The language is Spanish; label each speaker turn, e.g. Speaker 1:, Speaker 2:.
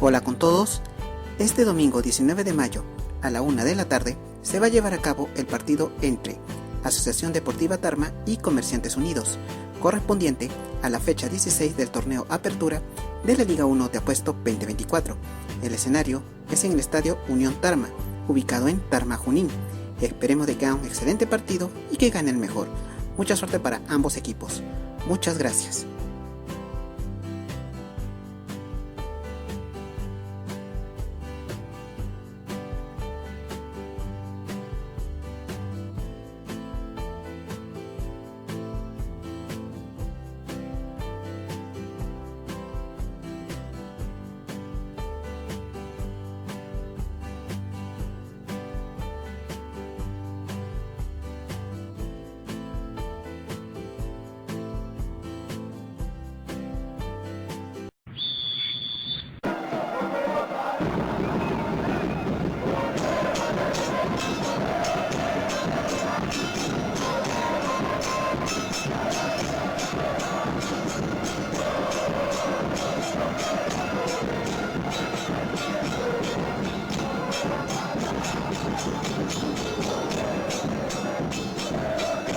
Speaker 1: Hola con todos. Este domingo 19 de mayo a la 1 de la tarde se va a llevar a cabo el partido entre Asociación Deportiva Tarma y Comerciantes Unidos, correspondiente a la fecha 16 del torneo Apertura de la Liga 1 de Apuesto 2024. El escenario es en el Estadio Unión Tarma, ubicado en Tarma, Junín. Esperemos de que haga un excelente partido y que gane el mejor. Mucha suerte para ambos equipos. Muchas gracias.